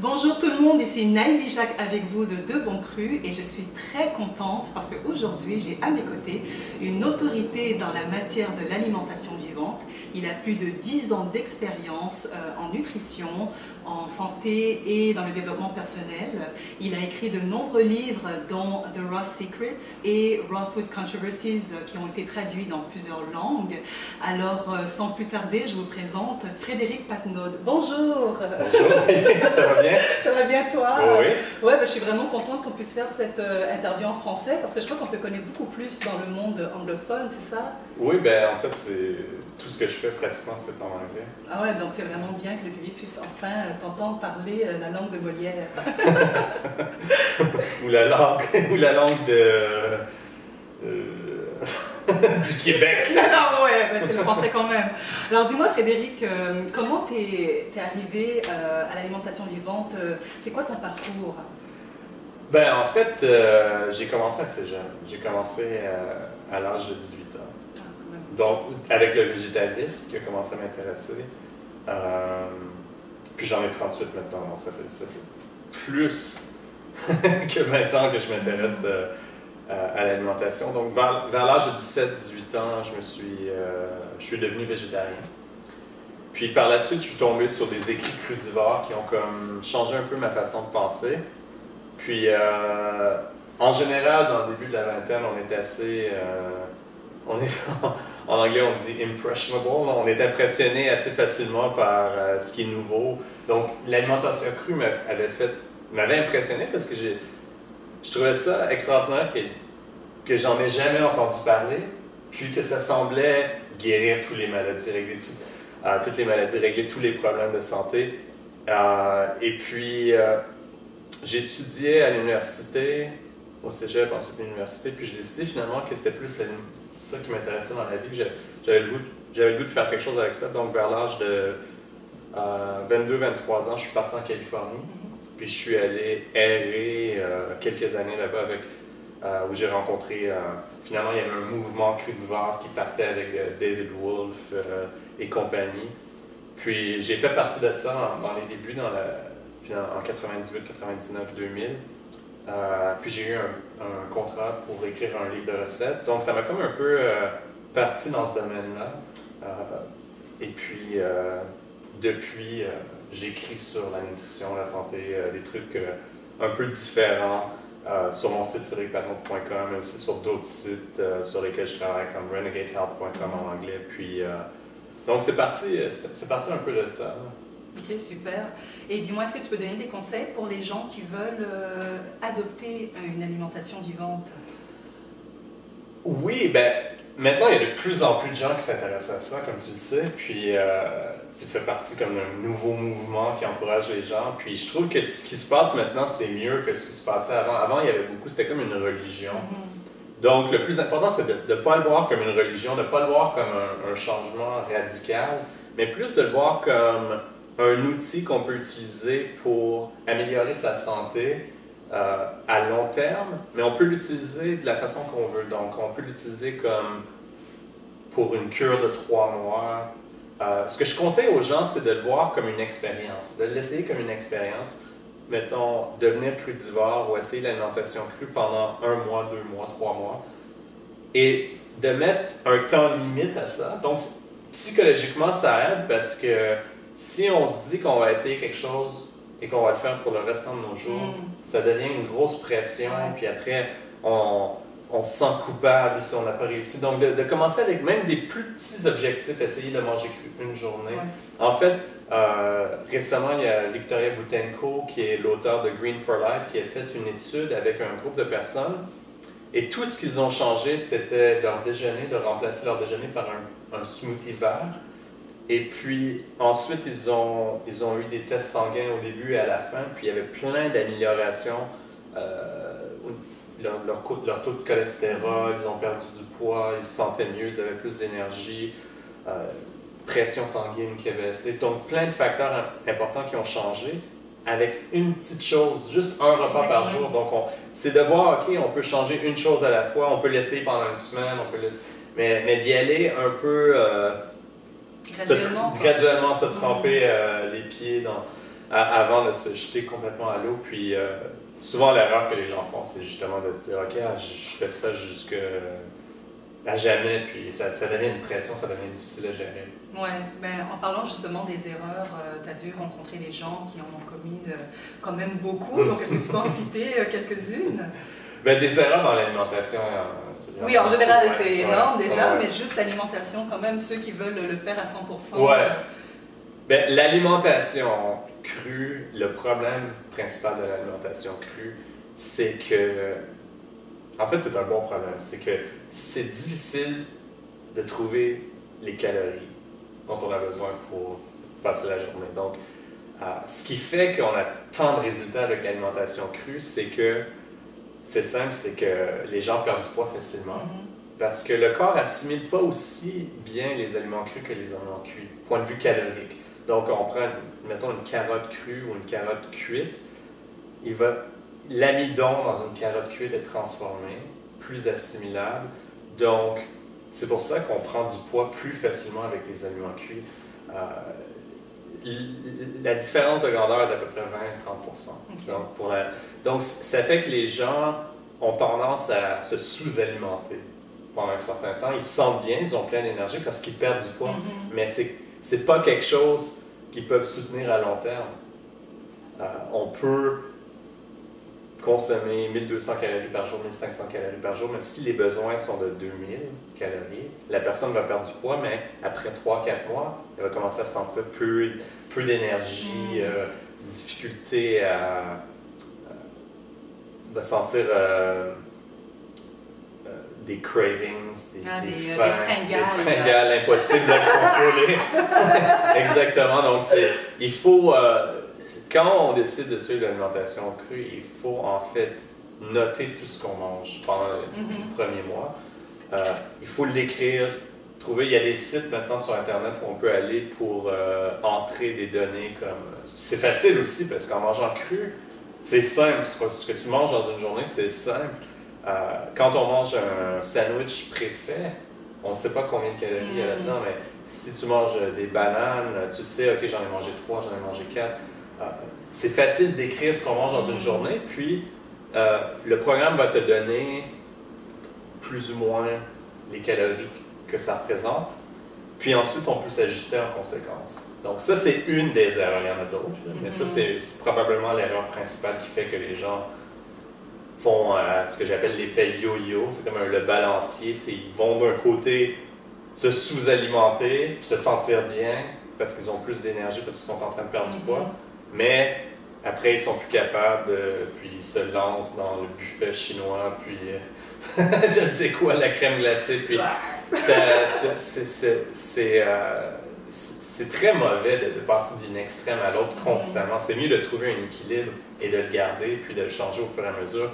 Bonjour tout le monde, ici Naïvi Jacques avec vous de Deux Bons Crus et je suis très contente parce qu'aujourd'hui j'ai à mes côtés une autorité dans la matière de l'alimentation vivante. Il a plus de 10 ans d'expérience en nutrition, en santé et dans le développement personnel. Il a écrit de nombreux livres dont The Raw Secrets et Raw Food Controversies qui ont été traduits dans plusieurs langues. Alors sans plus tarder, je vous présente Frédéric Patnaud. Bonjour. Bonjour, ça va bien? Ça va bien toi? Oui. Ouais, ben, je suis vraiment contente qu'on puisse faire cette interview en français parce que je crois qu'on te connaît beaucoup plus dans le monde anglophone, c'est ça? Oui, ben en fait, c'est tout ce que je fais pratiquement, c'est en anglais. Ah ouais, donc c'est vraiment bien que le public puisse enfin t'entendre parler la langue de Molière. ou la langue du Québec. Ah ouais, ben, c'est le français quand même. Alors dis-moi Frédéric, comment t'es arrivé à l'alimentation vivante? C'est quoi ton parcours? Ben en fait, j'ai commencé assez jeune. J'ai commencé à l'âge de 18 ans. Donc, avec le végétarisme qui a commencé à m'intéresser. Puis j'en ai 38 maintenant, donc ça fait plus que 20 ans que je m'intéresse à l'alimentation. Donc, vers l'âge de 17-18 ans, je suis devenu végétarien. Puis par la suite, je suis tombé sur des écrits crudivores qui ont comme changé un peu ma façon de penser. Puis, en général, dans le début de la vingtaine, on est assez... en anglais, on dit impressionable. On est impressionné assez facilement par ce qui est nouveau. Donc, l'alimentation crue m'avait impressionné parce que je trouvais ça extraordinaire que j'en ai jamais entendu parler, puis que ça semblait guérir toutes les maladies, régler tous les problèmes de santé. Et puis, j'étudiais à l'université, au cégep, ensuite à l'université, puis j'ai décidé finalement que c'était plus ça qui m'intéressait dans la vie, que j'avais le goût de faire quelque chose avec ça. Donc, vers l'âge de 22-23 ans, je suis parti en Californie. Puis je suis allé errer quelques années là-bas où j'ai rencontré, finalement il y avait un mouvement crudivore qui partait avec David Wolfe et compagnie. Puis j'ai fait partie de ça dans les débuts, en 98, 99, 2000. Puis j'ai eu un contrat pour écrire un livre de recettes. Donc ça m'a comme un peu parti dans ce domaine-là. Et puis depuis... j'écris sur la nutrition, la santé, des trucs un peu différents sur mon site frédéricpatnaud.com, mais aussi sur d'autres sites sur lesquels je travaille, comme renegadehealth.com en anglais. Puis, donc, c'est parti un peu de ça. Ok, super. Et dis-moi, est-ce que tu peux donner des conseils pour les gens qui veulent adopter une alimentation vivante? Oui, ben maintenant, il y a de plus en plus de gens qui s'intéressent à ça, comme tu le sais, puis tu fais partie comme d'un nouveau mouvement qui encourage les gens, puis je trouve que ce qui se passe maintenant, c'est mieux que ce qui se passait avant. Avant, il y avait beaucoup, c'était comme une religion. Donc, le plus important, c'est de ne pas le voir comme une religion, de ne pas le voir comme un changement radical, mais plus de le voir comme un outil qu'on peut utiliser pour améliorer sa santé, à long terme, mais on peut l'utiliser de la façon qu'on veut. Donc, on peut l'utiliser comme pour une cure de 3 mois. Ce que je conseille aux gens, c'est de le voir comme une expérience, de l'essayer comme une expérience. Mettons, devenir crudivore ou essayer l'alimentation crue pendant 1 mois, 2 mois, 3 mois. Et de mettre un temps limite à ça. Donc, psychologiquement, ça aide parce que si on se dit qu'on va essayer quelque chose et qu'on va le faire pour le restant de nos jours, ça devient une grosse pression, puis après, on se sent coupable si on n'a pas réussi. Donc, de commencer avec même des plus petits objectifs, essayer de manger cru une journée. En fait, récemment, il y a Victoria Boutenko, qui est l'auteur de Green for Life, qui a fait une étude avec un groupe de personnes, et tout ce qu'ils ont changé, c'était leur déjeuner, de remplacer leur déjeuner par un smoothie vert. Et puis, ensuite, ils ont eu des tests sanguins au début et à la fin, puis il y avait plein d'améliorations. Leur taux de cholestérol, ils ont perdu du poids, ils se sentaient mieux, ils avaient plus d'énergie, pression sanguine qui avait baissé. Donc, plein de facteurs importants qui ont changé avec une petite chose, juste un repas par jour. Donc, c'est de voir, OK, on peut changer une chose à la fois, on peut l'essayer pendant une semaine, mais d'y aller un peu... graduellement se tremper les pieds avant de se jeter complètement à l'eau. Puis souvent, l'erreur que les gens font, c'est justement de se dire, OK, je fais ça jusqu'à jamais, puis ça devient une pression, ça devient difficile à gérer. Oui, ben, en parlant justement des erreurs, tu as dû rencontrer des gens qui en ont commis quand même beaucoup. Donc, est-ce que tu peux en citer quelques-unes? Ben, des erreurs dans l'alimentation. Oui, en général, c'est énorme déjà, mais juste l'alimentation, quand même, ceux qui veulent le faire à 100%. Ouais. Ben, l'alimentation crue, le problème principal de l'alimentation crue, c'est que. En fait, c'est un bon problème. C'est que c'est difficile de trouver les calories dont on a besoin pour passer la journée. Donc, ce qui fait qu'on a tant de résultats avec l'alimentation crue, c'est que c'est simple, c'est que les gens perdent du poids facilement. Parce que le corps assimile pas aussi bien les aliments crus que les aliments cuits, point de vue calorique. Donc, on prend, mettons, une carotte crue ou une carotte cuite, l'amidon dans une carotte cuite est transformé, plus assimilable. Donc, c'est pour ça qu'on prend du poids plus facilement avec les aliments cuits. La différence de grandeur est d'à peu près 20-30%. Okay. Donc, ça fait que les gens ont tendance à se sous-alimenter pendant un certain temps. Ils se sentent bien, ils ont plein d'énergie parce qu'ils perdent du poids. Mais c'est pas quelque chose qu'ils peuvent soutenir à long terme. On peut consommer 1200 calories par jour, 1500 calories par jour, mais si les besoins sont de 2000 calories, la personne va perdre du poids, mais après 3-4 mois, elle va commencer à sentir peu d'énergie, difficulté de sentir des cravings, des fringales, impossible à contrôler. Exactement, donc il faut... quand on décide de suivre l'alimentation crue, il faut en fait noter tout ce qu'on mange pendant les premiers mois. Il faut l'écrire, il y a des sites maintenant sur Internet où on peut aller pour entrer des données comme... C'est facile aussi parce qu'en mangeant cru, c'est simple. Ce que tu manges dans une journée, c'est simple. Quand on mange un sandwich préfet, on ne sait pas combien de calories il y a là-dedans, mais si tu manges des bananes, tu sais, OK, j'en ai mangé 3, j'en ai mangé 4. C'est facile d'écrire ce qu'on mange dans une journée, puis le programme va te donner plus ou moins les calories que ça représente, puis ensuite on peut s'ajuster en conséquence. Donc ça, c'est une des erreurs, il y en a d'autres, mais ça, c'est probablement l'erreur principale qui fait que les gens font ce que j'appelle l'effet yo-yo. C'est comme le balancier, ils vont d'un côté se sous-alimenter, puis se sentir bien, parce qu'ils ont plus d'énergie, parce qu'ils sont en train de perdre du poids. Mais après, ils sont plus capables, puis ils se lancent dans le buffet chinois, puis je ne sais quoi, la crème glacée, puis c'est très mauvais de passer d'une extrême à l'autre constamment. C'est mieux de trouver un équilibre et de le garder, puis de le changer au fur et à mesure.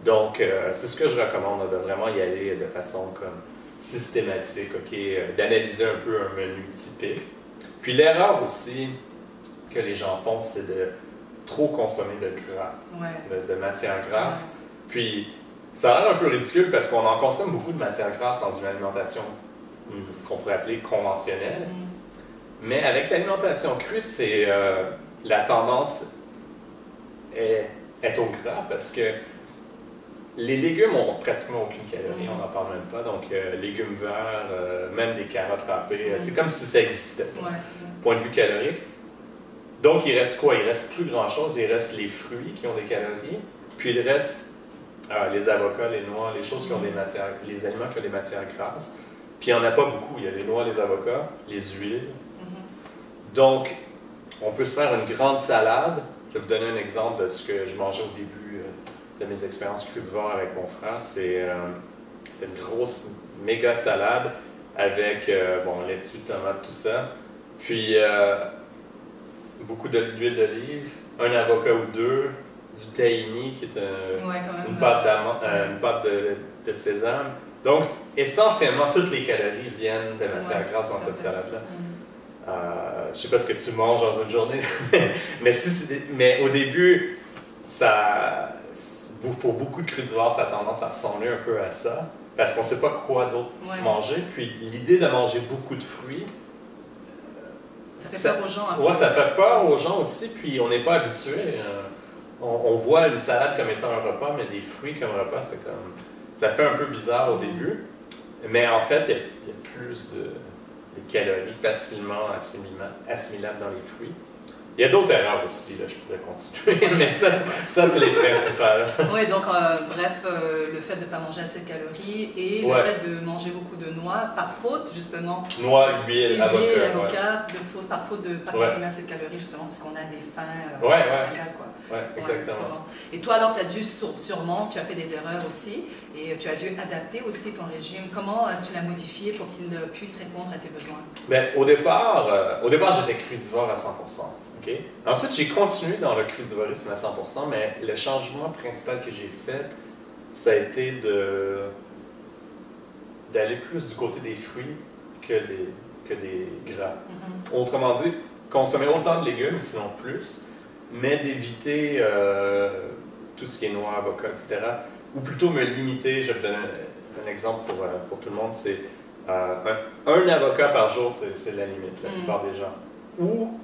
Donc, c'est ce que je recommande, de vraiment y aller de façon comme systématique, d'analyser un peu un menu typique. Puis l'erreur aussi que les gens font, c'est de trop consommer de gras, de matières grasses. Puis, ça a l'air un peu ridicule parce qu'on en consomme beaucoup de matières grasses dans une alimentation qu'on pourrait appeler conventionnelle. Mais avec l'alimentation crue, la tendance est au gras parce que les légumes n'ont pratiquement aucune calorie, on n'en parle même pas. Donc, légumes verts, même des carottes râpées, c'est comme si ça existait, point de vue calorique. Donc, il reste quoi? Il reste plus grand-chose. Il reste les fruits qui ont des calories, puis il reste les avocats, les noix, les choses qui ont des matières, les aliments qui ont des matières grasses. Puis il n'y en a pas beaucoup. Il y a les noix, les avocats, les huiles. Donc, on peut se faire une grande salade. Je vais vous donner un exemple de ce que je mangeais au début de mes expériences crudivores avec mon frère. C'est une grosse méga salade avec laitue, tomate, tout ça. Puis beaucoup d'huile d'olive, un avocat ou deux, du tahini qui est une pâte de sésame. Donc, essentiellement, toutes les calories viennent de matières grasses dans cette salade-là. Je ne sais pas ce que tu manges dans une journée, mais au début, pour beaucoup de crudivores, ça a tendance à ressembler un peu à ça, parce qu'on ne sait pas quoi d'autre manger. Puis l'idée de manger beaucoup de fruits, Ça fait peur aux gens. Ouais, ça fait peur aux gens aussi, puis on n'est pas habitué. On voit une salade comme étant un repas, mais des fruits comme repas, c'est comme... Ça fait un peu bizarre au début, mais en fait, il y a plus de calories facilement assimilables dans les fruits. Il y a d'autres erreurs aussi, là, je pourrais continuer, mais ça c'est les principales. Oui, donc bref, le fait de ne pas manger assez de calories et le fait de manger beaucoup de noix par faute, justement. Noix, huile, avocat, par faute de ne pas consommer assez de calories, justement, parce qu'on a des faims. Oui, exactement. Et toi, alors, tu as dû sûrement, tu as fait des erreurs aussi, et tu as dû adapter aussi ton régime. Comment tu l'as modifié pour qu'il puisse répondre à tes besoins? Bien, au départ j'étais crudivore à 100%. Okay? Ensuite, j'ai continué dans le crudivorisme à 100%, mais le changement principal que j'ai fait, ça a été d'aller plus du côté des fruits que des gras. Autrement dit, consommer autant de légumes, sinon plus, mais d'éviter tout ce qui est noix, avocat, etc. Ou plutôt me limiter, je vais te donner un exemple pour tout le monde, c'est un avocat par jour, c'est la limite, la plupart des gens. Ou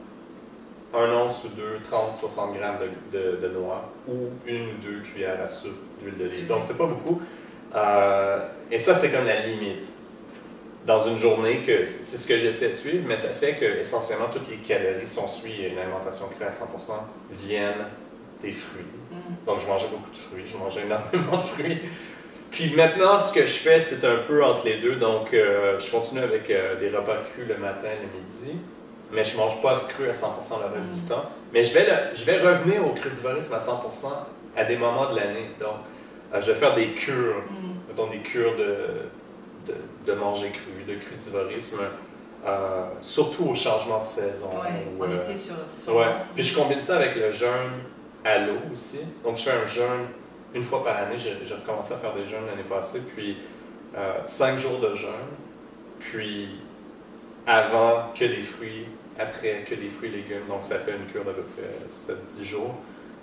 un once ou deux, 30, 60 grammes de noix, ou une ou deux cuillères à soupe d'huile d'olive. Donc, c'est pas beaucoup. Et ça, c'est comme la limite. Dans une journée, c'est ce que j'essaie de suivre, mais ça fait que essentiellement toutes les calories, si on suit une alimentation crue à 100%, viennent des fruits. Donc, je mangeais beaucoup de fruits, je mangeais énormément de fruits. Puis maintenant, ce que je fais, c'est un peu entre les deux. Donc, je continue avec des repas crus le matin et le midi. Mais je ne mange pas cru à 100% le reste du temps. Mais je vais revenir au crudivorisme à 100% à des moments de l'année. Donc, je vais faire des cures, donc des cures de manger cru, de crudivorisme, surtout au changement de saison. Oui, en été sur Puis je combine ça avec le jeûne à l'eau aussi. Donc, je fais un jeûne une fois par année. J'ai recommencé à faire des jeûnes l'année passée, puis 5 jours de jeûne, puis avant que des fruits, après que des fruits et légumes. Donc, ça fait une cure d'à peu près 7-10 jours.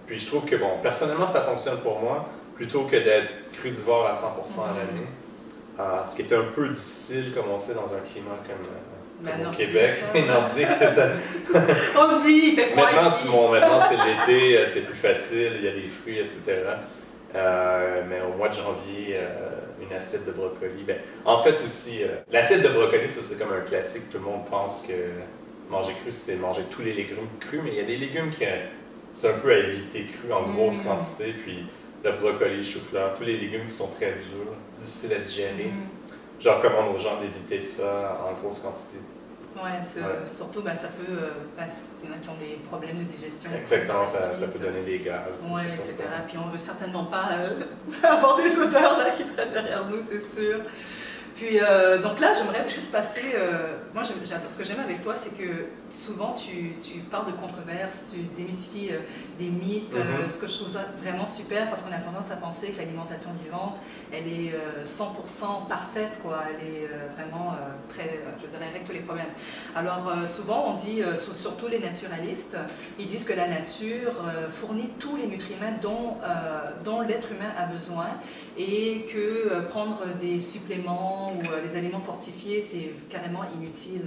Puis, je trouve que, bon, personnellement, ça fonctionne pour moi, plutôt que d'être crudivore à 100% à l'année. Ce qui est un peu difficile, comme on sait, dans un climat comme au Québec, nordique. On le dit, il fait froid ici. Maintenant, c'est l'été, c'est plus facile, il y a des fruits, etc. Mais au mois de janvier, une assiette de brocoli. Ben, en fait aussi, l'assiette de brocoli, ça c'est comme un classique. Tout le monde pense que manger cru, c'est manger tous les légumes crus, mais il y a des légumes qui c'est un peu à éviter crus en grosse quantité. Puis le brocoli, le chou-fleur, tous les légumes qui sont très durs, difficiles à digérer. Je recommande aux gens d'éviter ça en grosse quantité. Surtout, ça peut. Il y en a qui ont des problèmes de digestion. Exactement, ça peut donner des gaz. Oui, etc. Puis on ne veut certainement pas avoir des odeurs là, qui traînent derrière nous, c'est sûr. Puis, donc là, j'aimerais juste passer. Moi, ce que j'aime avec toi, c'est que souvent, tu parles de controverses, tu démystifies des mythes, ce que je trouve ça vraiment super, parce qu'on a tendance à penser que l'alimentation vivante, elle est 100% parfaite, quoi. Elle est vraiment très, je dirais, avec tous les problèmes. Alors, souvent, on dit, surtout les naturalistes, ils disent que la nature fournit tous les nutriments dont l'être humain a besoin, et que prendre des suppléments ou des aliments fortifiés, c'est carrément inutile.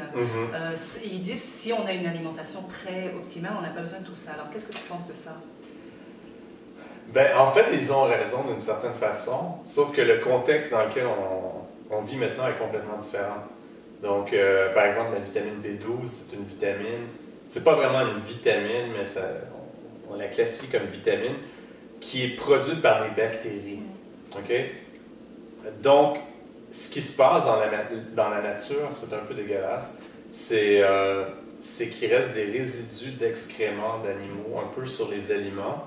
Ils disent si on a une alimentation très optimale, on n'a pas besoin de tout ça. Alors, qu'est-ce que tu penses de ça? Ben, en fait, ils ont raison d'une certaine façon, sauf que le contexte dans lequel on vit maintenant est complètement différent. Donc, par exemple, la vitamine B12, c'est une vitamine, c'est pas vraiment une vitamine, mais on la classifie comme vitamine, qui est produite par des bactéries. OK? Donc, ce qui se passe dans la nature, c'est un peu dégueulasse, c'est qu'il reste des résidus d'excréments d'animaux un peu sur les aliments.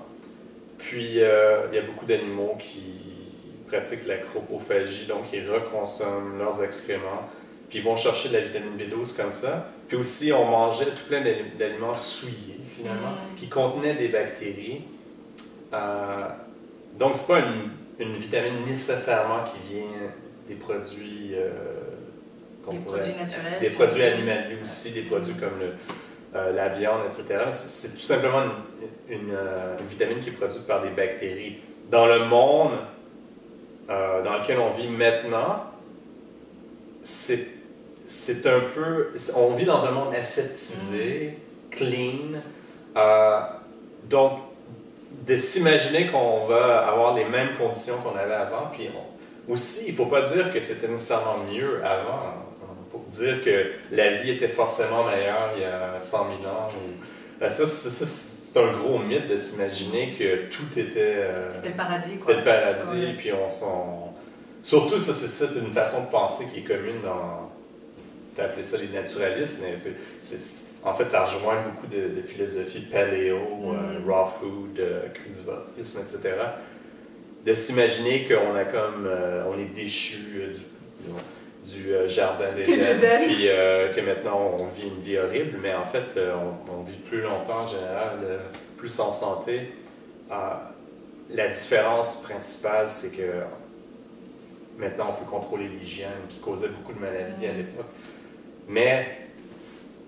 Puis, il y a beaucoup d'animaux qui pratiquent la cropophagie, donc ils reconsomment leurs excréments, puis ils vont chercher de la vitamine B12 comme ça. Puis aussi, on mangeait tout plein d'aliments souillés, finalement, qui contenaient des bactéries. Donc, c'est pas une vitamine nécessairement qui vient des produits, naturels, des produits animaliers aussi, des produits comme la viande, etc. C'est tout simplement une vitamine qui est produite par des bactéries. Dans le monde dans lequel on vit maintenant, c'est c'est un peu... On vit dans un monde aseptisé, clean. Donc, de s'imaginer qu'on va avoir les mêmes conditions qu'on avait avant. Puis aussi, il ne faut pas dire que c'était nécessairement mieux avant. Pour dire que la vie était forcément meilleure il y a 100 000 ans. Ça, c'est un gros mythe de s'imaginer que tout était... c'était le paradis, quoi. C'était le paradis, ouais. puis on s'en... Surtout, ça, c'est une façon de penser qui est commune dans... Tu as appelé ça les naturalistes, mais en fait, ça rejoint beaucoup de philosophies paléo, raw food, crudivorisme, etc. De s'imaginer qu'on a on est déchu du jardin d'Éden, puis que maintenant on vit une vie horrible, mais en fait, on vit plus longtemps en général, plus en santé. La différence principale, c'est que maintenant on peut contrôler l'hygiène qui causait beaucoup de maladies à l'époque. Mais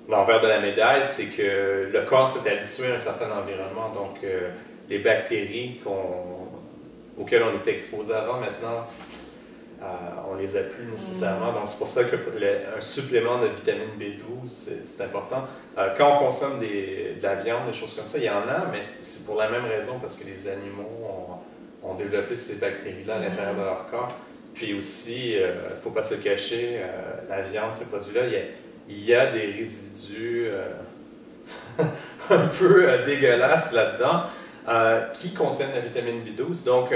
l'envers de la médaille, c'est que le corps s'est habitué à un certain environnement, donc les bactéries auxquelles on était exposé avant, maintenant, on les a plus nécessairement. Donc c'est pour ça qu'un supplément de vitamine B12, c'est important. Quand on consomme de la viande, des choses comme ça, il y en a, mais c'est pour la même raison, parce que les animaux ont développé ces bactéries-là à l'intérieur de leur corps. Puis aussi, il ne faut pas se cacher, la viande, ces produits-là, il y a des résidus un peu dégueulasses là-dedans qui contiennent la vitamine B12. Donc,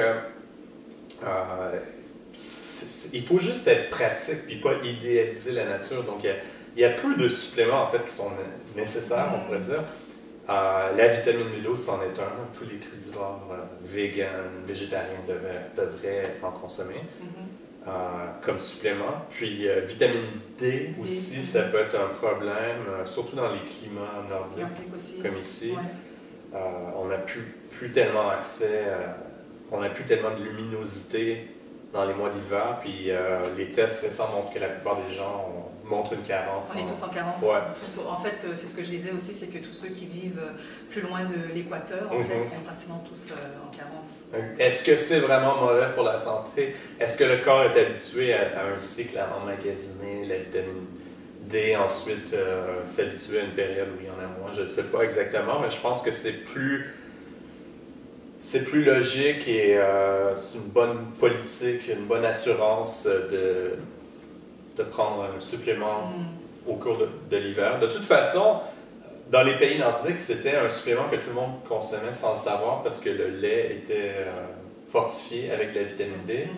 il faut juste être pratique puis pas idéaliser la nature. Donc, il y a peu de suppléments en fait qui sont nécessaires, on pourrait dire. La vitamine B12, c'en est un. Tous les crudivores végétariens devraient en consommer comme supplément. Puis, vitamine D aussi, ça peut être un problème, surtout dans les climats nordiques, comme ici. Ouais. On n'a plus tellement accès, on n'a plus tellement de luminosité dans les mois d'hiver, puis les tests récents montrent que la plupart des gens montrent une carence. On est tous en carence. Ouais. En fait, c'est ce que je disais aussi, c'est que tous ceux qui vivent plus loin de l'équateur, en fait, sont pratiquement tous en carence. Est-ce que c'est vraiment mauvais pour la santé? Est-ce que le corps est habitué à un cycle à emmagasiner la vitamine D, ensuite s'habituer à une période où il y en a moins? Je ne sais pas exactement, mais je pense que c'est plus logique et c'est une bonne politique, une bonne assurance de prendre un supplément au cours de l'hiver. De toute façon, dans les pays nordiques, c'était un supplément que tout le monde consommait sans le savoir parce que le lait était fortifié avec la vitamine D.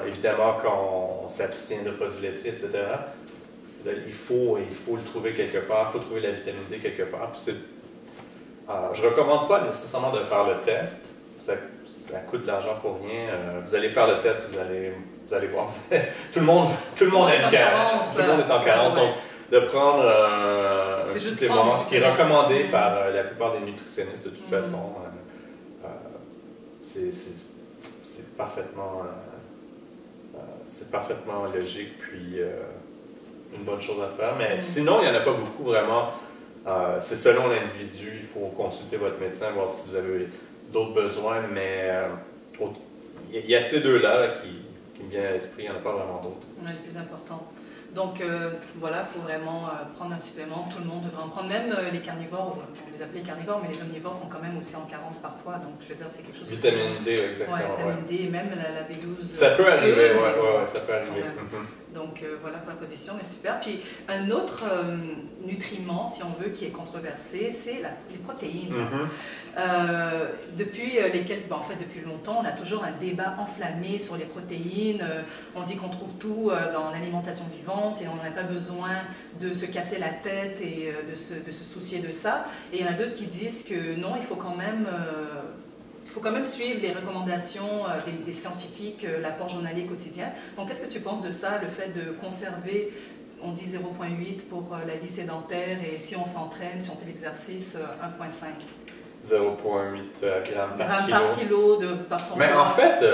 Évidemment, quand on s'abstient de produits laitiers, etc., il faut le trouver quelque part, il faut trouver la vitamine D quelque part. Puis je ne recommande pas nécessairement de faire le test. Ça coûte de l'argent pour rien. Vous allez faire le test, vous allez voir. Tout le monde est en carence. Tout le monde est en carence. Donc, de prendre un supplément, ce qui est recommandé par la plupart des nutritionnistes de toute façon, c'est parfaitement logique, puis une bonne chose à faire. Mais sinon, il n'y en a pas beaucoup vraiment. C'est selon l'individu, il faut consulter votre médecin, voir si vous avez d'autres besoins, mais il y a ces deux-là qui me viennent à l'esprit, il n'y en a pas vraiment d'autres. Les plus importants. Donc voilà, il faut vraiment prendre un supplément, tout le monde devrait en prendre, même les carnivores, on les appelle les carnivores, mais les omnivores sont quand même aussi en carence parfois, donc je veux dire, c'est quelque chose... Vitamine D, exactement. Vitamine D, et même la B12. Ça peut arriver, ça peut arriver. Donc voilà pour la position, mais super. Puis un autre nutriment, si on veut, qui est controversé, c'est les protéines. Depuis depuis longtemps, on a toujours un débat enflammé sur les protéines. On dit qu'on trouve tout dans l'alimentation vivante et on n'a pas besoin de se casser la tête et de se soucier de ça. Et il y en a d'autres qui disent que non, il faut quand même suivre les recommandations des scientifiques, l'apport journalier quotidien. Donc, qu'est-ce que tu penses de ça, le fait de conserver, on dit 0,8 pour la vie sédentaire, et si on s'entraîne, si on fait l'exercice, 1,5 0,8 grammes par kilo par son Mais poids. en fait,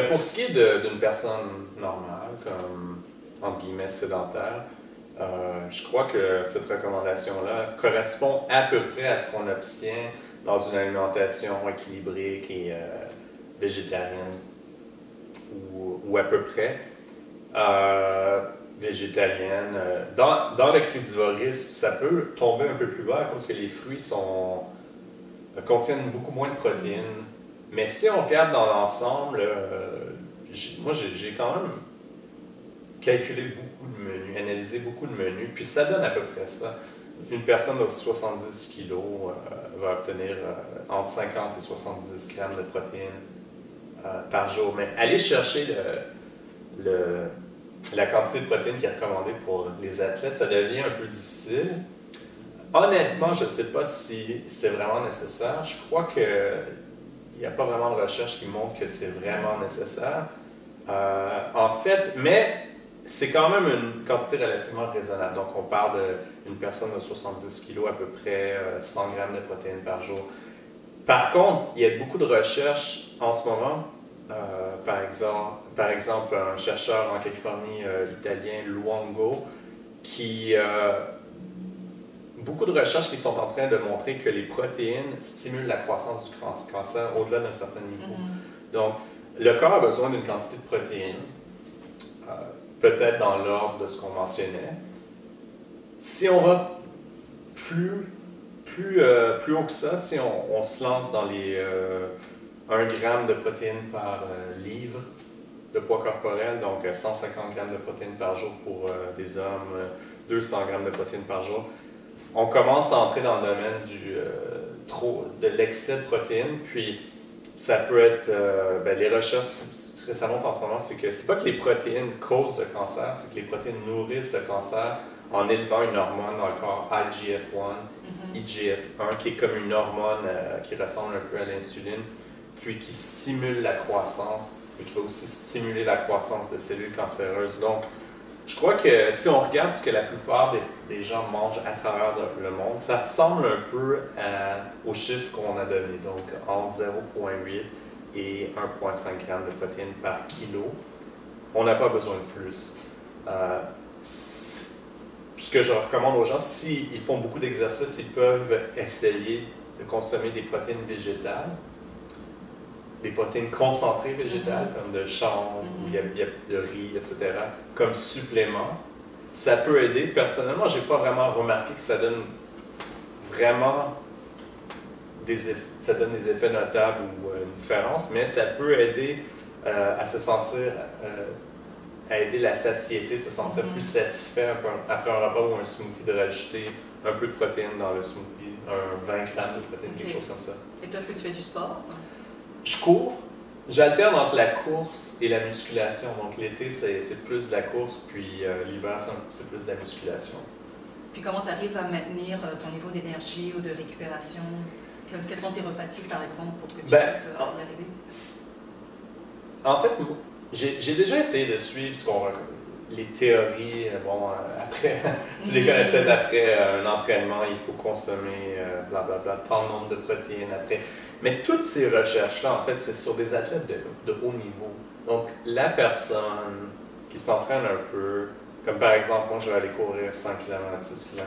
pour ce qui est d'une personne normale, comme, entre guillemets, sédentaire, je crois que cette recommandation-là correspond à peu près à ce qu'on obtient dans une alimentation équilibrée qui est végétarienne ou à peu près. végétalienne. Dans le crudivorisme, ça peut tomber un peu plus bas à cause que les fruits contiennent beaucoup moins de protéines. Mais si on regarde dans l'ensemble, moi j'ai quand même calculé beaucoup de menus, analysé beaucoup de menus, puis ça donne à peu près ça. Une personne de 70 kg va obtenir entre 50 et 70 grammes de protéines par jour. Mais aller chercher la quantité de protéines qui est recommandée pour les athlètes, ça devient un peu difficile. Honnêtement, je ne sais pas si c'est vraiment nécessaire. Je crois qu'il n'y a pas vraiment de recherche qui montre que c'est vraiment nécessaire. En fait, mais c'est quand même une quantité relativement raisonnable. Donc, on parle d'une personne de 70 kg, à peu près 100 grammes de protéines par jour. Par contre, il y a beaucoup de recherches en ce moment. Par exemple, un chercheur en Californie, l'italien Luongo, beaucoup de recherches qui sont en train de montrer que les protéines stimulent la croissance du cancer au-delà d'un certain niveau. Donc, le corps a besoin d'une quantité de protéines, peut-être dans l'ordre de ce qu'on mentionnait. Si on va plus haut que ça, si on se lance dans les 1 gramme de protéines par livre de poids corporel, donc 150 grammes de protéines par jour pour des hommes, 200 grammes de protéines par jour, on commence à entrer dans le domaine de l'excès de protéines, puis ça peut être, les recherches, ce que ça montre en ce moment, c'est que c'est pas que les protéines causent le cancer, c'est que les protéines nourrissent le cancer en élevant une hormone dans le corps, IGF-1, IGF-1, qui est comme une hormone qui ressemble un peu à l'insuline, puis qui stimule la croissance et qui va aussi stimuler la croissance de cellules cancéreuses. Donc, je crois que si on regarde ce que la plupart des gens mangent à travers le monde, ça ressemble un peu aux chiffres qu'on a donnés, donc entre 0,8 et 1,5 g de protéines par kilo. On n'a pas besoin de plus. Ce que je recommande aux gens, s'ils font beaucoup d'exercices, ils peuvent essayer de consommer des protéines végétales, des protéines concentrées végétales, comme de chanvre, ou de riz, etc., comme supplément. Ça peut aider. Personnellement, je n'ai pas vraiment remarqué que ça donne vraiment des effets notables ou une différence, mais ça peut aider à se sentir, à aider la satiété, se sentir plus satisfait après un repas ou un smoothie, de rajouter un peu de protéines dans le smoothie, 20 grammes de protéines, quelque chose comme ça. Et toi, est-ce que tu fais du sport? Je cours. J'alterne entre la course et la musculation. Donc l'été, c'est plus de la course, puis l'hiver, c'est plus de la musculation. Puis comment tu arrives à maintenir ton niveau d'énergie ou de récupération? Quels sont tes repas types, par exemple, pour que tu puisses y arriver? En fait, j'ai déjà essayé de suivre les théories. Après, tu les connais peut-être après un entraînement, il faut consommer blablabla, tant de nombre de protéines après. Mais toutes ces recherches-là, en fait, c'est sur des athlètes de haut niveau. Donc, la personne qui s'entraîne un peu, comme par exemple, moi, je vais aller courir 100 km, 6 km,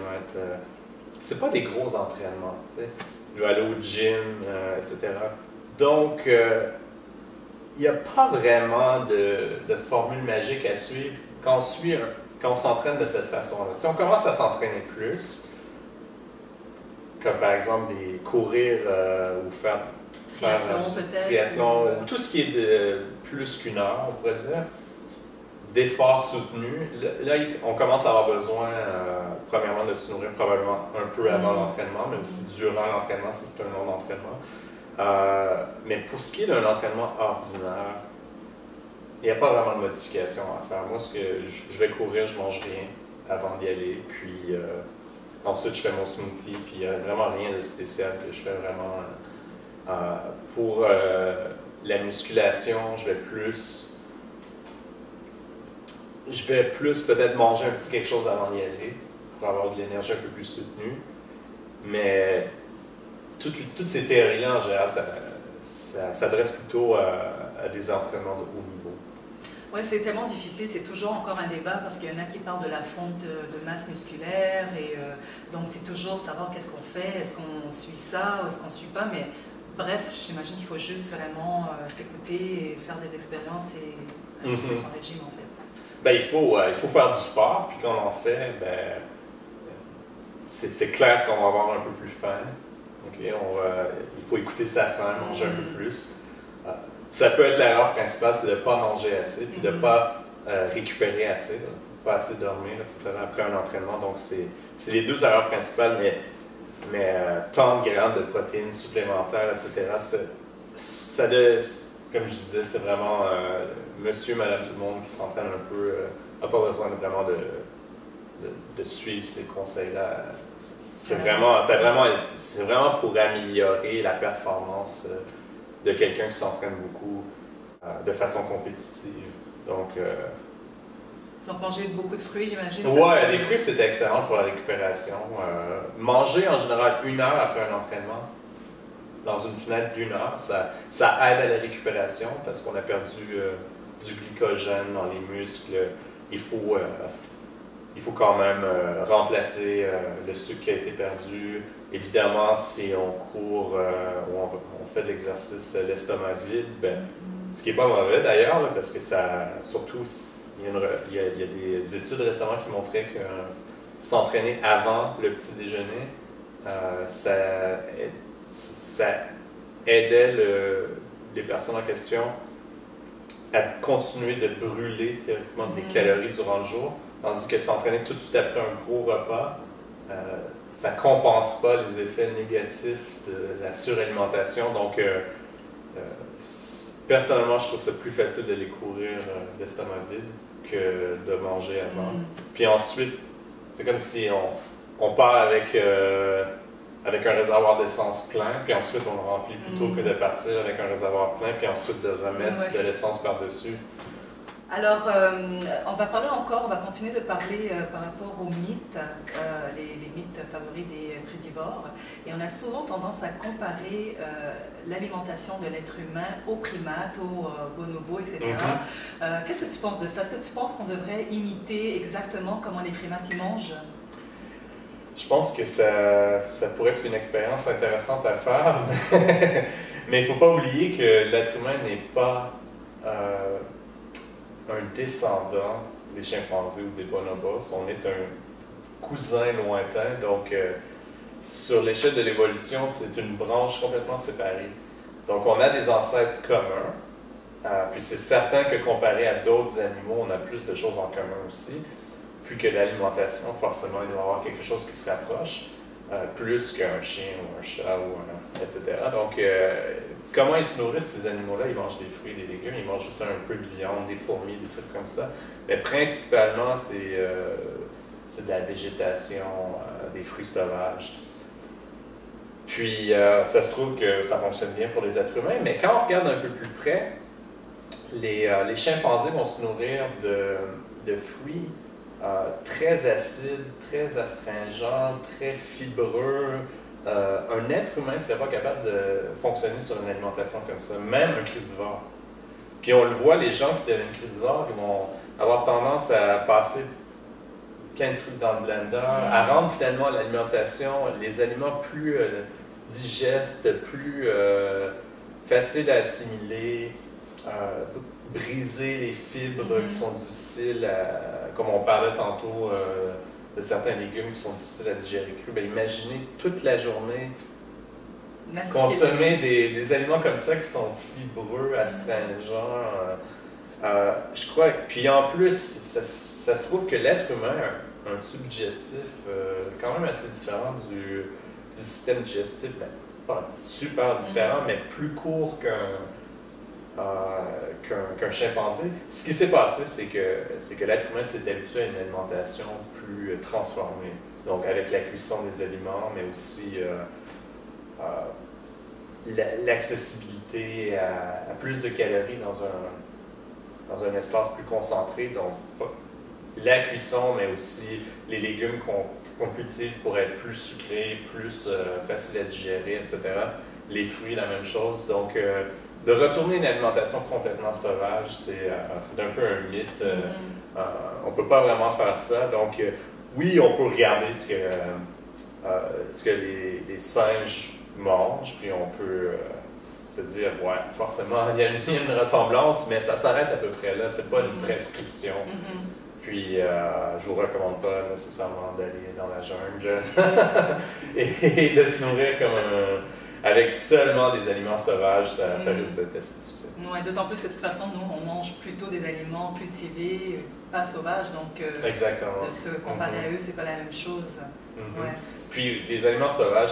c'est pas des gros entraînements, tu sais. Je vais aller au gym, etc. Donc, il n'y a pas vraiment de formule magique à suivre quand on s'entraîne de cette façon-là. Si on commence à s'entraîner plus, comme par exemple courir ou faire du triathlon, ou tout ce qui est de plus qu'une heure, on pourrait dire, d'efforts soutenus, là, on commence à avoir besoin, premièrement, de se nourrir probablement un peu avant l'entraînement, même si durant l'entraînement, si c'est un long entraînement. Mais pour ce qui est d'un entraînement ordinaire, il n'y a pas vraiment de modification à faire. Moi, je vais courir, je ne mange rien avant d'y aller, puis ensuite je fais mon smoothie, puis il n'y a vraiment rien de spécial que je fais vraiment. Pour la musculation, je vais plus peut-être manger un petit quelque chose avant d'y aller, pour avoir de l'énergie un peu plus soutenue. Mais toutes ces théories-là, en général, ça s'adresse plutôt à des entraînements de haut niveau. Oui, c'est tellement difficile, c'est toujours encore un débat parce qu'il y en a qui parlent de la fonte de masse musculaire et donc c'est toujours savoir qu'est-ce qu'on fait, est-ce qu'on suit ça ou est-ce qu'on ne suit pas, mais bref, j'imagine qu'il faut juste vraiment s'écouter et faire des expériences et ajuster son régime en fait. Ben, il faut faire du sport, puis quand on en fait, ben, c'est clair qu'on va avoir un peu plus faim. Okay? Il faut écouter sa faim, manger un peu plus. Ça peut être l'erreur principale, c'est de ne pas manger assez, puis de ne pas récupérer assez, pas assez dormir, etc. après un entraînement. Donc, c'est les deux erreurs principales, mais tant de grammes de protéines supplémentaires, etc., comme je disais, c'est vraiment monsieur, madame, tout le monde qui s'entraîne un peu, n'a pas besoin vraiment de suivre ces conseils-là. C'est vraiment pour améliorer la performance de quelqu'un qui s'entraîne beaucoup de façon compétitive. Donc manger beaucoup de fruits, j'imagine. Ouais, les fruits, c'est excellent pour la récupération. Manger en général 1 heure après un entraînement, dans une fenêtre d'1 heure, ça aide à la récupération parce qu'on a perdu du glycogène dans les muscles. Il faut quand même remplacer le sucre qui a été perdu. Évidemment, si on court ou on fait de l'exercice l'estomac vide, ben, ce qui n'est pas mauvais d'ailleurs, parce que surtout, il y a des études récemment qui montraient que s'entraîner avant le petit déjeuner, ça aidait les personnes en question à continuer de brûler théoriquement des calories durant le jour, tandis que s'entraîner tout de suite après un gros repas, ça ne compense pas les effets négatifs de la suralimentation. Donc, personnellement, je trouve ça plus facile d'aller courir l'estomac vide que de manger avant. Puis ensuite, c'est comme si on part avec un réservoir d'essence plein, puis ensuite on le remplit plutôt que de partir avec un réservoir plein, puis ensuite de remettre de l'essence par-dessus. Alors, on va continuer de parler par rapport aux mythes, les mythes favoris des crudivores. Et on a souvent tendance à comparer l'alimentation de l'être humain aux primates, aux bonobos, etc. Qu'est-ce que tu penses de ça? Est-ce que tu penses qu'on devrait imiter exactement comment les primates y mangent? Je pense que ça pourrait être une expérience intéressante à faire, mais il ne faut pas oublier que l'être humain n'est pas un descendant des chimpanzés ou des bonobos. On est un cousin lointain, donc sur l'échelle de l'évolution, c'est une branche complètement séparée. Donc on a des ancêtres communs, puis c'est certain que comparé à d'autres animaux, on a plus de choses en commun aussi. Puis que l'alimentation, forcément, il doit y avoir quelque chose qui se rapproche, plus qu'un chien ou un chat, etc. Donc, comment ils se nourrissent, ces animaux-là? Ils mangent des fruits, des légumes, ils mangent aussi un peu de viande, des fourmis, des trucs comme ça. Mais principalement, c'est de la végétation, des fruits sauvages. Puis, ça se trouve que ça fonctionne bien pour les êtres humains, mais quand on regarde un peu plus près, les chimpanzés vont se nourrir de fruits très acide, très astringent, très fibreux. Un être humain ne serait pas capable de fonctionner sur une alimentation comme ça, même un crudivore. Puis on le voit, les gens qui deviennent crudivores, ils vont avoir tendance à passer plein de trucs dans le blender, à rendre finalement l'alimentation, les aliments plus digestes, plus faciles à assimiler, briser les fibres qui sont difficiles comme on parlait tantôt de certains légumes qui sont difficiles à digérer crus. Bien, imaginez toute la journée consommer des aliments comme ça qui sont fibreux, astringents. Je crois. Puis en plus, ça se trouve que l'être humain a un tube digestif quand même assez différent du système digestif. Ben, pas super différent, mais plus court qu'un chimpanzé. Ce qui s'est passé, c'est que l'être humain s'est habitué à une alimentation plus transformée. Donc avec la cuisson des aliments, mais aussi l'accessibilité à plus de calories dans un espace plus concentré. Donc la cuisson, mais aussi les légumes qu'on cultive pour être plus sucrés, plus faciles à digérer, etc. Les fruits, la même chose. Donc de retourner une alimentation complètement sauvage, c'est un peu un mythe. On ne peut pas vraiment faire ça. Donc, oui, on peut regarder ce que les singes mangent, puis on peut se dire, ouais, forcément, il y a une ressemblance, mais ça s'arrête à peu près là. C'est pas une prescription. Puis, je vous recommande pas nécessairement d'aller dans la jungle et de se nourrir avec seulement des aliments sauvages, ça risque d'être assez difficile. Ouais, d'autant plus que de toute façon, nous, on mange plutôt des aliments cultivés, pas sauvages, donc exactement. De se comparer à eux, c'est pas la même chose. Ouais. Puis, les aliments sauvages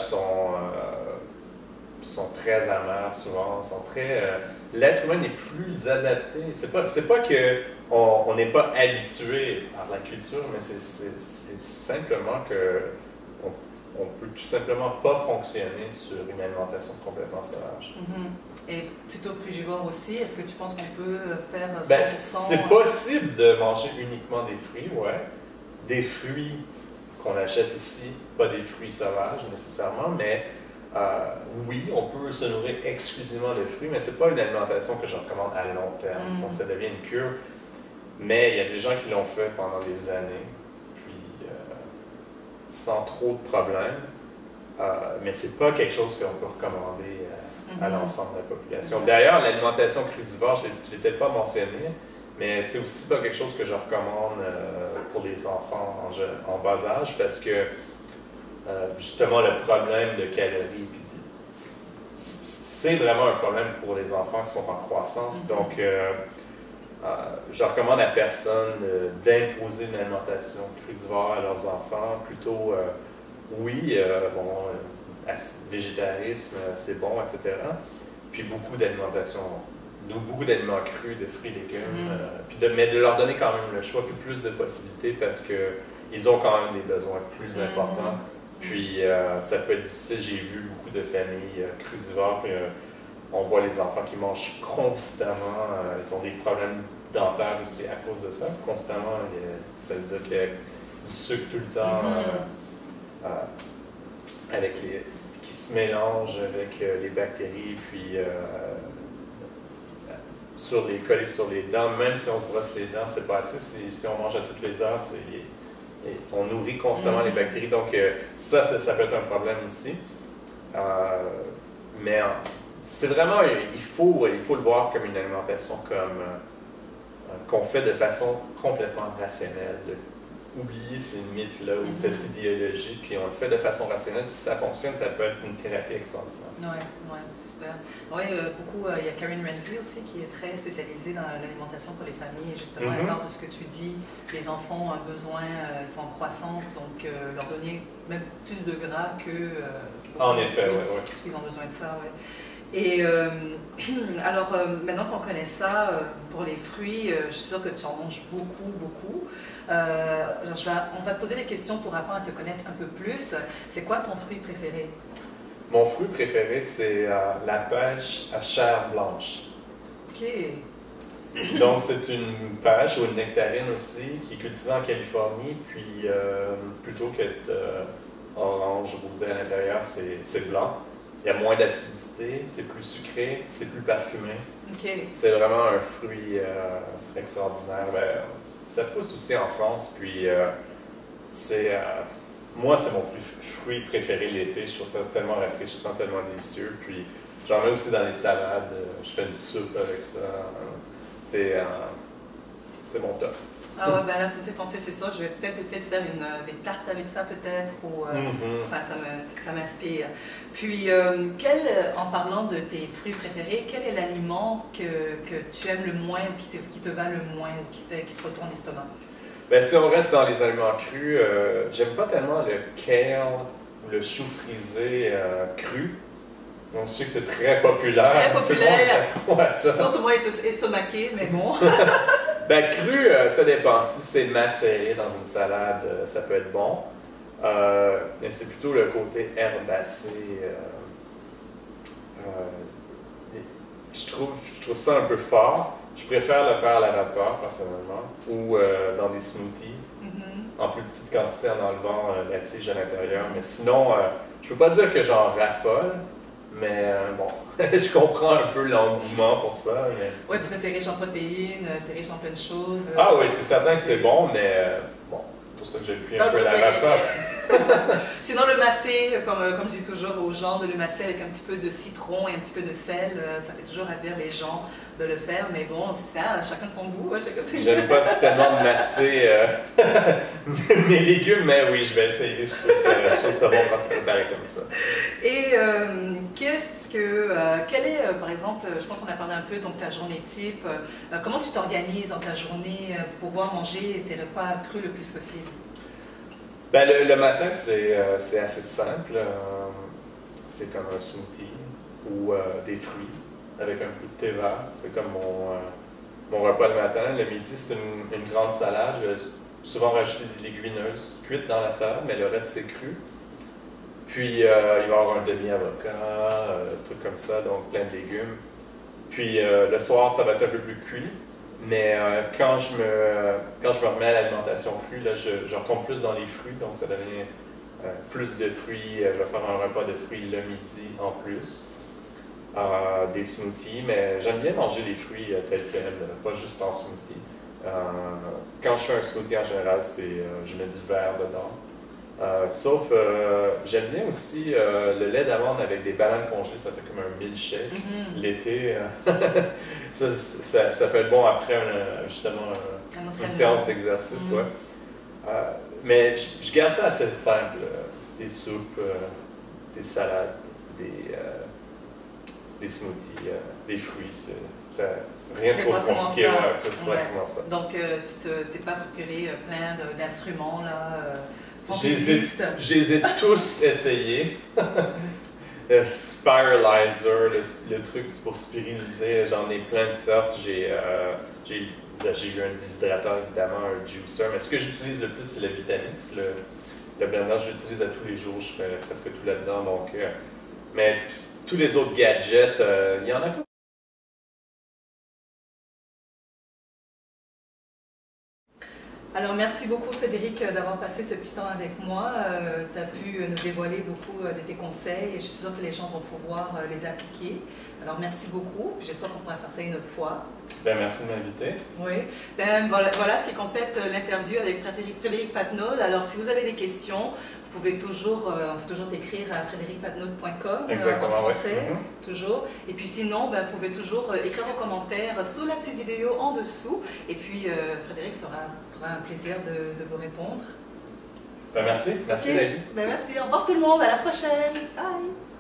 sont très amers souvent, sont très... l'être humain n'est plus adapté. C'est pas que on n'est pas habitué par la culture, mais c'est simplement que on peut tout simplement pas fonctionner sur une alimentation complètement sauvage. Et plutôt frugivore aussi, est-ce que tu penses qu'on peut faire 100%? Ben, c'est possible de manger uniquement des fruits, ouais. Des fruits qu'on achète ici, pas des fruits sauvages nécessairement, mais oui, on peut se nourrir exclusivement de fruits, mais c'est pas une alimentation que je recommande à long terme. Donc ça devient une cure. Mais il y a des gens qui l'ont fait pendant des années, puis sans trop de problèmes. Mais c'est pas quelque chose qu'on peut recommander à l'ensemble de la population. D'ailleurs, l'alimentation crudivore, je ne l'ai peut-être pas mentionné, mais c'est aussi pas quelque chose que je recommande pour les enfants en bas âge, parce que justement le problème de calories, c'est vraiment un problème pour les enfants qui sont en croissance. Donc, je recommande à personne d'imposer une alimentation crudivore à leurs enfants. Plutôt, oui, végétarisme, c'est bon, etc. Puis beaucoup d'aliments crus, de fruits et légumes. Mais de leur donner quand même le choix, puis plus de possibilités, parce qu'ils ont quand même des besoins plus importants. Puis ça peut être difficile. J'ai vu beaucoup de familles crudivores. On voit les enfants qui mangent constamment. Ils ont des problèmes dentaires aussi à cause de ça. Constamment, ça veut dire qu'il y a du sucre tout le temps qui se mélange avec les bactéries. Puis collé sur les dents, même si on se brosse les dents, c'est pas assez. Si on mange à toutes les heures, on nourrit constamment les bactéries. Donc, ça peut être un problème aussi. Mais c'est vraiment, il faut le voir comme une alimentation qu'on fait de façon complètement rationnelle. Oublier ces mythes-là ou cette idéologie, puis on le fait de façon rationnelle, puis si ça fonctionne, ça peut être une thérapie extraordinaire. Oui, super. Oui, il y a Karen Ramsey aussi qui est très spécialisée dans l'alimentation pour les familles, et justement, elle parle de ce que tu dis, les enfants ont besoin, sont en croissance, donc leur donner même plus de gras que... en effet, oui. Parce qu'ils ont besoin de ça, oui. Et alors, maintenant qu'on connaît ça, pour les fruits, je suis sûre que tu en manges beaucoup. On va te poser des questions pour apprendre à te connaître un peu plus. C'est quoi ton fruit préféré? Mon fruit préféré, c'est la pêche à chair blanche. OK. Donc, c'est une pêche ou une nectarine aussi qui est cultivée en Californie, puis plutôt qu'être orange, rosé à l'intérieur, c'est blanc. Il y a moins d'acidité, c'est plus sucré, c'est plus parfumé. Okay. C'est vraiment un fruit extraordinaire. Ça pousse aussi en France, puis moi, c'est mon fruit préféré l'été. Je trouve ça tellement rafraîchissant, tellement délicieux. Puis j'en mets aussi dans les salades. Je fais une soupe avec ça. C'est mon top. Ah ouais, ben là, ça me fait penser, c'est sûr, je vais peut-être essayer de faire des tartes avec ça peut-être, ou enfin, ça m'inspire. Puis, en parlant de tes fruits préférés, quel est l'aliment que tu aimes le moins, ou qui te va le moins, ou qui te retourne l'estomac? Ben, si on reste dans les aliments crus, j'aime pas tellement le kale ou le chou frisé cru. Donc, je sais que c'est très populaire. Très populaire. Ouais, ça. Je sens tout le monde est estomaqué, mais bon. Ben, cru, ça dépend. Si c'est macéré dans une salade, ça peut être bon. Mais c'est plutôt le côté herbacé. Je trouve ça un peu fort. Je préfère le faire à la vapeur, personnellement, ou dans des smoothies, en plus petite quantité en enlevant la tige à l'intérieur. Mais sinon, je peux pas dire que j'en raffole. Mais bon, je comprends un peu l'engouement pour ça. Mais... Oui, parce que c'est riche en protéines, c'est riche en plein de choses. Ah oui, c'est certain que c'est bon, mais bon, c'est pour ça que j'ai pris un peu la vapeur. Sinon, le masser, comme je dis toujours aux gens, de le masser avec un petit peu de citron et un petit peu de sel, ça fait toujours ravir les gens de le faire. Mais bon, ça, chacun son goût. Chacun ses goûts. J'aime pas tellement masser mes légumes, mais oui, je vais essayer. Je trouve ça bon quand c'est préparé comme ça. Et quel est, par exemple, je pense qu'on a parlé un peu de ta journée type, comment tu t'organises dans ta journée pour pouvoir manger tes repas crus le plus possible? Ben, le matin, c'est assez simple. C'est comme un smoothie ou des fruits avec un peu de thé vert. C'est comme mon repas le matin. Le midi, c'est une grande salade. Je vais souvent rajouter des légumineuses cuites dans la salade, mais le reste, c'est cru. Puis, il va y avoir un demi-avocat, trucs comme ça, donc plein de légumes. Puis, le soir, ça va être un peu plus cuit. Mais quand je me remets à l'alimentation crue, là, je retombe plus dans les fruits, donc ça devient plus de fruits. Je vais faire un repas de fruits le midi en plus. Des smoothies, mais j'aime bien manger les fruits tels quels, pas juste en smoothie. Quand je fais un smoothie en général, je mets du verre dedans. Sauf, j'aime bien aussi le lait d'amande avec des bananes congées, ça fait comme un milkshake. L'été, ça peut être bon après justement une séance d'exercice. Ouais. Mais je garde ça assez simple, des soupes, des salades, des smoothies, des fruits, rien de trop compliqué, c'est pratiquement ça. Donc tu t'es pas procuré plein d'instruments là? Je les ai tous essayés. Spiralizer, le truc pour spiraliser, j'en ai plein de sortes. J'ai eu un déshydrateur, évidemment, un juicer. Mais ce que j'utilise le plus, c'est le Vitamix. Le blender, je l'utilise à tous les jours. Je fais presque tout là-dedans. Mais tous les autres gadgets, il y en a pas. Alors, merci beaucoup Frédéric d'avoir passé ce petit temps avec moi. Tu as pu nous dévoiler beaucoup de tes conseils et je suis sûre que les gens vont pouvoir les appliquer. Alors, merci beaucoup. J'espère qu'on pourra faire ça une autre fois. Ben, merci de m'inviter. Oui. Ben, voilà ce qui complète l'interview avec Frédéric Patnaud. Alors, si vous avez des questions, vous pouvez toujours, on peut toujours t'écrire à frédéricpatnaud.com en français, toujours. Et puis sinon, ben, vous pouvez toujours écrire vos commentaires sous la petite vidéo en dessous. Et puis Frédéric fera un plaisir de vous répondre. Ben, merci. Merci, David. Ben, merci. Au revoir tout le monde. À la prochaine. Bye.